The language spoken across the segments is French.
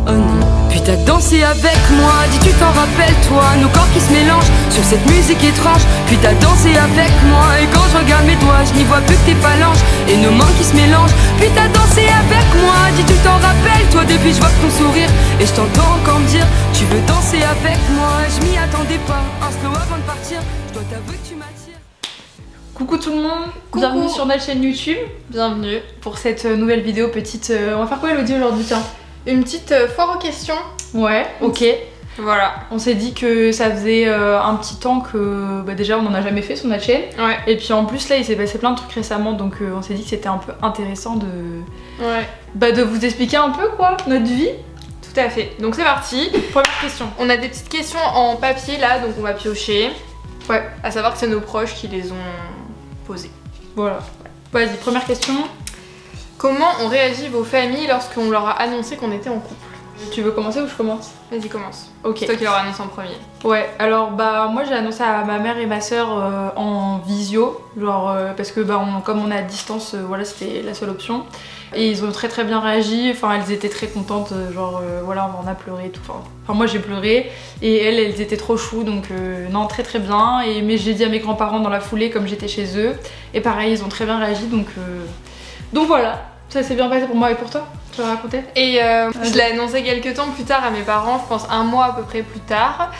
Oh non. Puis t'as dansé avec moi, dis tu t'en rappelles toi, nos corps qui se mélangent sur cette musique étrange. Puis t'as dansé avec moi, et quand je regarde mes doigts, je n'y vois plus que tes phalanges et nos mains qui se mélangent. Puis t'as dansé avec moi, dis tu t'en rappelles toi, depuis je vois ton sourire et je t'entends encore me dire tu veux danser avec moi. Je m'y attendais pas, un slow avant de partir, je dois t'avouer que tu m'attires. Coucou tout le monde, Coucou. Bienvenue sur notre chaîne YouTube. Bienvenue. Pour cette nouvelle vidéo petite... on va faire quoi Elodie aujourd'hui, tiens? Une petite foire aux questions. Ouais, ok. Voilà. On s'est dit que ça faisait un petit temps que déjà on n'en a jamais fait sur notre chaîne. Ouais. Et puis en plus là il s'est passé plein de trucs récemment, donc on s'est dit que c'était un peu intéressant de... Ouais. de vous expliquer un peu quoi, notre vie. Tout à fait. Donc c'est parti. Première question. On a des petites questions en papier là, donc on va piocher. Ouais. À savoir que c'est nos proches qui les ont posées. Voilà. Vas-y, première question. Comment ont réagi vos familles lorsqu'on leur a annoncé qu'on était en couple? Tu veux commencer ou je commence? Vas-y, commence. Ok. C'est toi qui leur annoncé en premier. Ouais, alors moi j'ai annoncé à ma mère et ma soeur en visio, genre parce que comme on est à distance, voilà c'était la seule option. Et ils ont très très bien réagi, enfin elles étaient très contentes, voilà on a pleuré et tout. Enfin moi j'ai pleuré et elles étaient trop choues, donc non très très bien. Mais j'ai dit à mes grands-parents dans la foulée comme j'étais chez eux. Et pareil ils ont très bien réagi, donc voilà. Ça s'est bien passé pour moi et pour toi? Tu vas raconter? Et je l'ai annoncé quelques temps plus tard à mes parents, je pense un mois à peu près plus tard.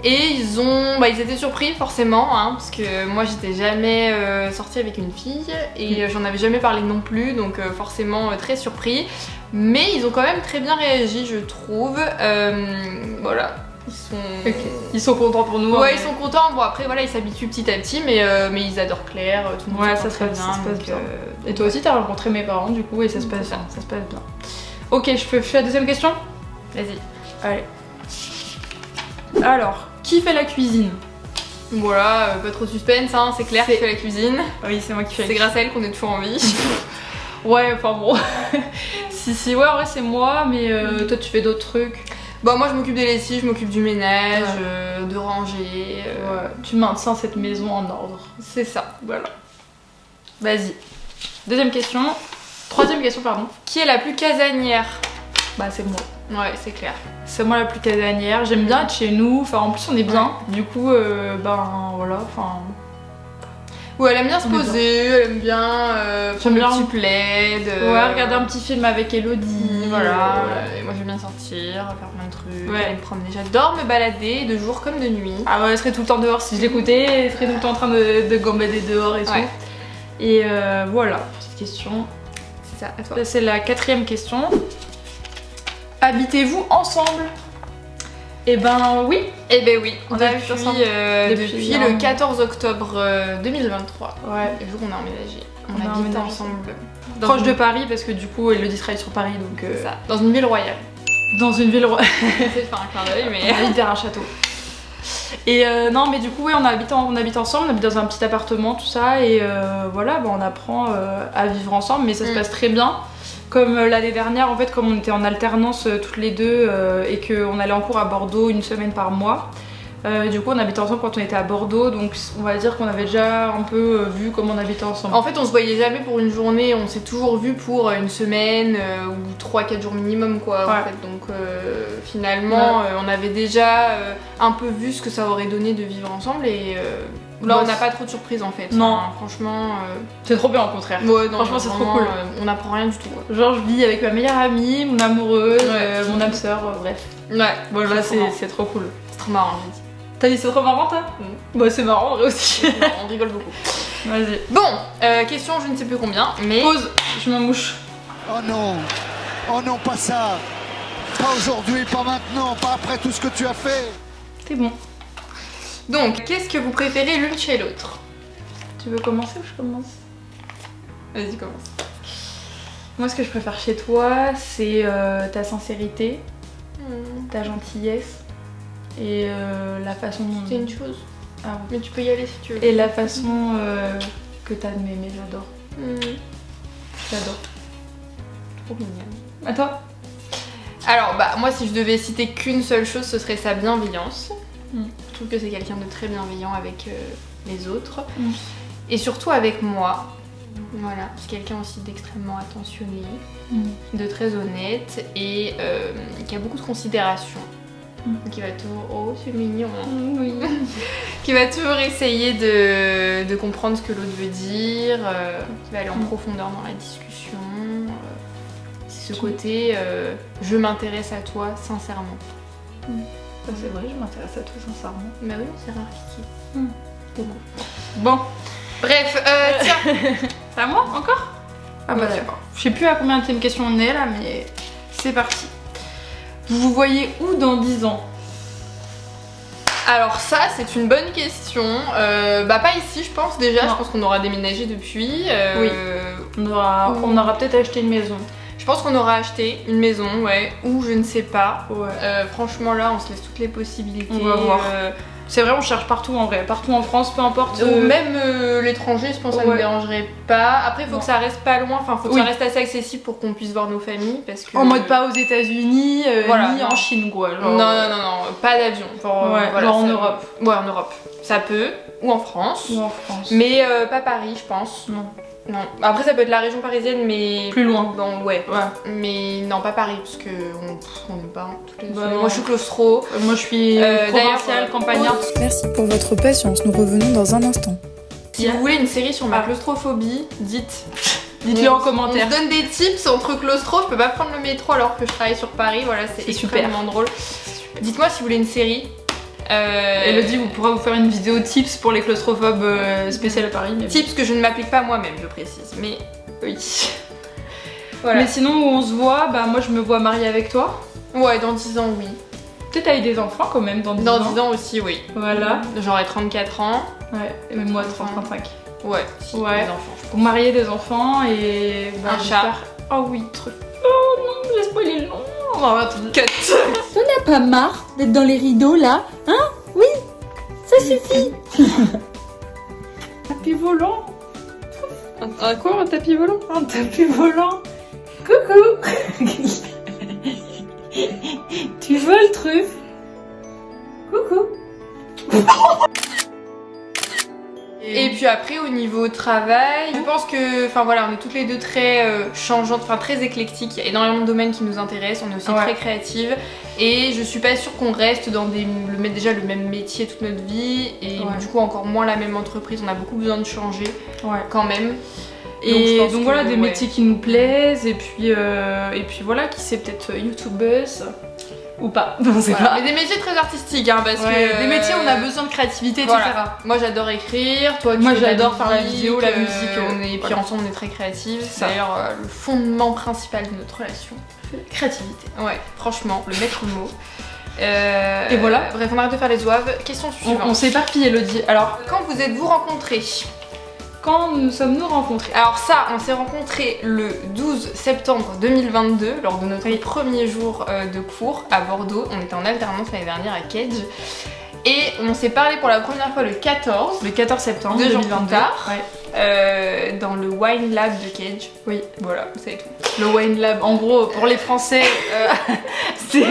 Et ils étaient surpris forcément, hein, parce que moi j'étais jamais sortie avec une fille et j'en avais jamais parlé non plus, donc forcément très surpris. Mais ils ont quand même très bien réagi, je trouve. Voilà. Okay. Ils sont contents pour nous. Ouais, ils sont contents. Bon, après, voilà, ils s'habituent petit à petit, mais ils adorent Claire. Tout le monde ça se passe bien. Et toi aussi, t'as rencontré mes parents, du coup, et ça se passe bien. Ça se passe bien. Ok, je fais la deuxième question. Vas-y. Allez. Alors, qui fait la cuisine? Voilà, pas trop de suspense, hein, c'est Claire qui fait la cuisine. Oui, c'est moi qui fais la cuisine. C'est grâce à elle qu'on est toujours en vie. Ouais, enfin bon. si, ouais, en vrai, c'est moi, mais toi, tu fais d'autres trucs. Bon, moi je m'occupe des lessives, je m'occupe du ménage, de ranger. Ouais, tu maintiens cette maison en ordre. C'est ça, voilà. Vas-y. Deuxième question. Troisième question, pardon. Qui est la plus casanière? Bah, c'est moi. Ouais, c'est clair. C'est moi la plus casanière. J'aime bien être chez nous. Enfin, en plus, on est bien. Du coup, voilà. Enfin. Ouais, elle aime bien se poser, elle aime bien prendre le petit plaid. Ouais, regarder un petit film avec Elodie. Voilà. Et moi j'aime bien sortir, faire plein de trucs, ouais. aller me promener. J'adore me balader de jour comme de nuit. Ah ouais, elle serait tout le temps dehors si je l'écoutais, elle serait tout le temps en train de gambader dehors et tout. Et voilà pour cette question. C'est ça, à toi. Ça, c'est la quatrième question. Habitez-vous ensemble? Eh ben oui. Eh ben oui, on habite ensemble depuis le 14 octobre 2023. Ouais. Le jour où on a emménagé. On a habite emménagé ensemble. Proche de Paris parce que du coup Elodie travaille sur Paris donc. Ça. Dans une ville royale. Dans une ville royale. C'est faire un clin d'œil mais. On habite vers un château. Et non mais du coup ouais, on habite ensemble, on habite dans un petit appartement tout ça et voilà on apprend à vivre ensemble mais ça se passe très bien. Comme l'année dernière, en fait, comme on était en alternance toutes les deux et qu'on allait en cours à Bordeaux une semaine par mois, du coup on habitait ensemble quand on était à Bordeaux, donc on va dire qu'on avait déjà un peu vu comment on habitait ensemble. En fait, on se voyait jamais pour une journée, on s'est toujours vu pour une semaine ou 3-4 jours minimum, quoi. Ouais. En fait. Donc finalement, on avait déjà un peu vu ce que ça aurait donné de vivre ensemble et. Là, on n'a pas trop de surprises en fait. Non, enfin, franchement. C'est trop bien au contraire. Ouais, non, franchement, c'est trop cool. On n'apprend rien du tout. Ouais. Genre, je vis avec ma meilleure amie, mon amoureuse, mon âme sœur, bref. Ouais, voilà, c'est trop cool. C'est trop marrant, j'ai dit. T'as dit c'est trop marrant, toi? Bah, c'est marrant, en vrai aussi. On rigole beaucoup. Vas-y. Bon, question, je ne sais plus combien, mais. Pause, je me mouche. Oh non, pas ça. Pas aujourd'hui, pas maintenant, pas après tout ce que tu as fait. C'est bon. Donc, qu'est-ce que vous préférez l'une chez l'autre? Tu veux commencer ou je commence? Vas-y, commence. Moi, ce que je préfère chez toi, c'est ta sincérité, ta gentillesse et la façon dont... C'est une chose. Ah oui. Mais tu peux y aller si tu veux. Et la façon que t'as de m'aimer, j'adore. J'adore. Trop mignonne. À toi? Alors, moi, si je devais citer qu'une seule chose, ce serait sa bienveillance. Je trouve que c'est quelqu'un de très bienveillant avec les autres. Et surtout avec moi. Voilà, c'est quelqu'un aussi d'extrêmement attentionné, de très honnête et qui a beaucoup de considération. Qui va toujours... Oh, c'est mignon. Oui. Qui va toujours essayer de comprendre ce que l'autre veut dire, qui va aller en profondeur dans la discussion. C'est ce côté je m'intéresse à toi sincèrement. Ça, c'est vrai, je m'intéresse à toi sincèrement. Bah oui, c'est rare, Kiki. Beaucoup. Bon. Bref, tiens. C'est à moi encore? Ah bah Ok. d'accord. Je sais plus à combien de question on est là, mais c'est parti. Vous vous voyez où dans 10 ans? Alors ça, c'est une bonne question. Bah pas ici, je pense déjà. Non. Je pense qu'on aura déménagé depuis. Oui. On aura peut-être acheté une maison. Je pense qu'on aura acheté une maison, ouais, ou je ne sais pas. Ouais. Franchement là, on se laisse toutes les possibilités. On va voir. C'est vrai, on cherche partout en vrai. Partout en France, peu importe. Ou même l'étranger, je pense que ça ne Ouais. me dérangerait pas. Après, il faut Non. que ça reste pas loin, enfin, faut que Oui. ça reste assez accessible pour qu'on puisse voir nos familles. Parce que... En mode pas aux États-Unis, Voilà, ni non. en Chine, quoi. Genre, Non, pas d'avion. Genre, Ouais, voilà, genre en ça- Europe. Ouais, en Europe. Ça peut, ou en France. Ou en France. Mais pas Paris, je pense. Non. Non. Après, ça peut être la région parisienne, mais. Plus loin. Bon, ouais. Ouais. Mais non, pas Paris, parce que on n'est pas toutes les Bah deux. non. Moi, je suis claustro. Moi, je suis provinciale, campagnarde. Merci pour votre patience, nous revenons dans un instant. Si vous voulez une série sur ma Ah. claustrophobie, dites. Dites-le en On commentaire. se donne des tips entre claustro, je peux pas prendre le métro alors que je travaille sur Paris, voilà, c'est C'est super. extrêmement drôle. Dites-moi si vous voulez une série. Elodie vous pourra vous faire une vidéo tips pour les claustrophobes spéciales à Paris. Mais Tips que je ne m'applique pas moi-même, je précise. Mais oui. voilà. Mais sinon, où on se voit, bah moi je me vois mariée avec toi. Ouais, dans 10 ans, oui. Peut-être avec des enfants quand même dans 10 ans. Dans 10 ans aussi, oui. Voilà. J'aurai 34 ans. Ouais, et même moi 30-35. Ouais, si, Ouais. des enfants. Pour marier des enfants et. Bah, Un j'espère- chat. Oh oui, truc. Oh non, j'ai spoilé le nom. On va Cut. T'as pas marre d'être dans les rideaux là? Hein? Oui, ça suffit. tapis volant. Un quoi, un tapis volant? Un tapis volant. Coucou. Tu voles, Truffe? Coucou. Et puis après au niveau travail, je pense que, enfin voilà, on est toutes les deux très changeantes, enfin très éclectiques. Il y a énormément de domaines qui nous intéressent, on est aussi Ouais. très créatives. Et je suis pas sûre qu'on reste dans déjà le même métier toute notre vie et Ouais. du coup encore moins la même entreprise. On a beaucoup besoin de changer Ouais. quand même. Et je pense donc que, voilà, des ouais. métiers qui nous plaisent, et puis voilà, qui sait peut-être youtubeuse ou pas, on sait Voilà. pas. Mais des métiers très artistiques, hein, parce Ouais, que des métiers où on a besoin de créativité, voilà. etc. Moi j'adore écrire, toi tu Moi, fais de j'adore faire la vidéo, la musique, et puis voilà. ensemble on est très créatives. C'est ça. C'est d'ailleurs le fondement principal de notre relation. Créativité. Ouais, franchement, le maître mot. Et voilà. Bref, on arrête de faire les zouaves. Question On suivante. s'éparpille, Elodie. Alors, Quand vous êtes-vous rencontrés? quand nous sommes-nous rencontrés? Alors ça, on s'est rencontrés le 12 septembre 2022 lors de notre premier jour de cours à Bordeaux. On était en alternance l'année dernière à Kedge. Et on s'est parlé pour la première fois le 14 Le 14 septembre 2 jours 2022. plus tard. Ouais. dans le Wine Lab de Kedge. Oui. Voilà, vous savez tout. Le Wine Lab, en gros, pour les Français, c'est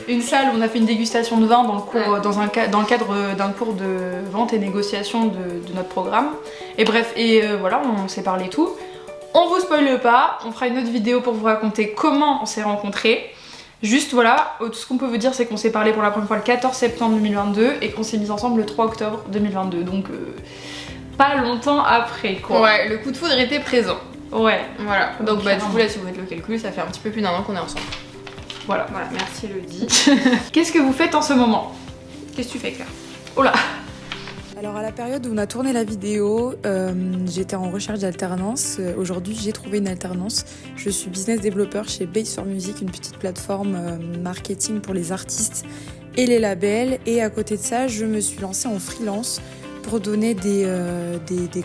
une salle où on a fait une dégustation de vin dans le cours, Ouais. dans le cadre d'un cours de vente et négociation de notre programme. Et bref, voilà, on s'est parlé tout. On vous spoile pas, on fera une autre vidéo pour vous raconter comment on s'est rencontrés. Juste voilà, tout ce qu'on peut vous dire, c'est qu'on s'est parlé pour la première fois le 14 septembre 2022 et qu'on s'est mis ensemble le 3 octobre 2022. Donc pas longtemps après, quoi. Ouais, le coup de foudre était présent. Ouais. Voilà. Donc Clairement. du coup là, si vous faites le calcul, ça fait un petit peu plus d'un an qu'on est ensemble. Voilà. Voilà, merci Elodie. Qu'est-ce que vous faites en ce moment? Qu'est-ce que tu fais, Claire? Oh là. Alors à la période où on a tourné la vidéo, j'étais en recherche d'alternance. Aujourd'hui, j'ai trouvé une alternance. Je suis business développeur chez Base for Music, une petite plateforme marketing pour les artistes et les labels. Et à côté de ça, je me suis lancée en freelance pour donner des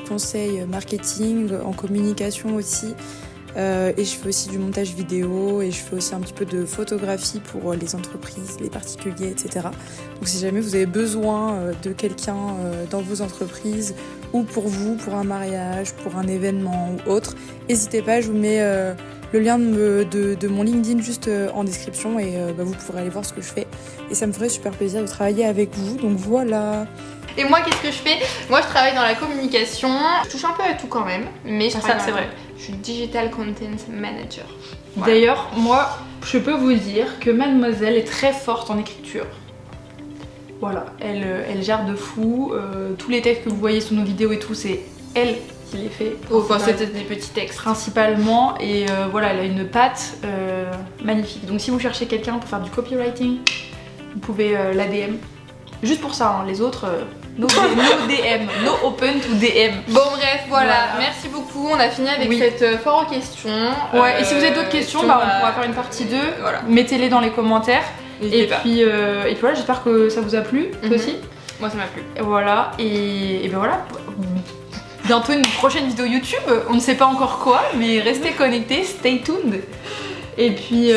conseils marketing, en communication aussi. Et je fais aussi du montage vidéo et je fais aussi un petit peu de photographie pour les entreprises, les particuliers, etc. Donc si jamais vous avez besoin de quelqu'un dans vos entreprises ou pour vous, pour un mariage, pour un événement ou autre, n'hésitez pas, je vous mets le lien de mon LinkedIn juste en description et vous pourrez aller voir ce que je fais. Et ça me ferait super plaisir de travailler avec vous. Donc voilà. Et moi, qu'est-ce que je fais? Moi, je travaille dans la communication. Je touche un peu à tout quand même, mais je travaille c'est vrai. Je suis Digital Content Manager. Voilà. D'ailleurs, moi, je peux vous dire que Mademoiselle est très forte en écriture. Voilà, elle gère de fou. Tous les textes que vous voyez sur nos vidéos et tout, c'est elle qui les fait. Enfin, c'était des petits textes. Principalement. Et voilà, elle a une patte magnifique. Donc si vous cherchez quelqu'un pour faire du copywriting, vous pouvez la DM. Juste pour ça, hein. Les autres, no DM, no open to DM. Bon bref, voilà. Merci beaucoup. On a fini avec cette foire aux questions. Ouais, et si vous avez d'autres questions, on pourra faire une partie 2. Voilà. Mettez-les dans les commentaires. Et puis voilà, j'espère que ça vous a plu, toi aussi. Moi ça m'a plu. Et voilà, et ben voilà. Bientôt une prochaine vidéo YouTube, on ne sait pas encore quoi, mais restez connectés, stay tuned. Et puis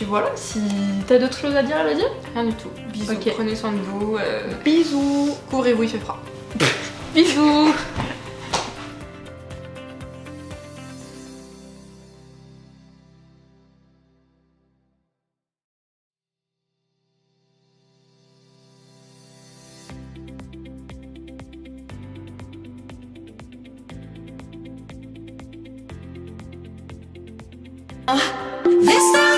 voilà, si t'as d'autres choses à dire, Elodie? Rien du tout. Bisous, Ok. prenez soin de vous. Bisous. Couvrez-vous, il fait froid. Bisous. This time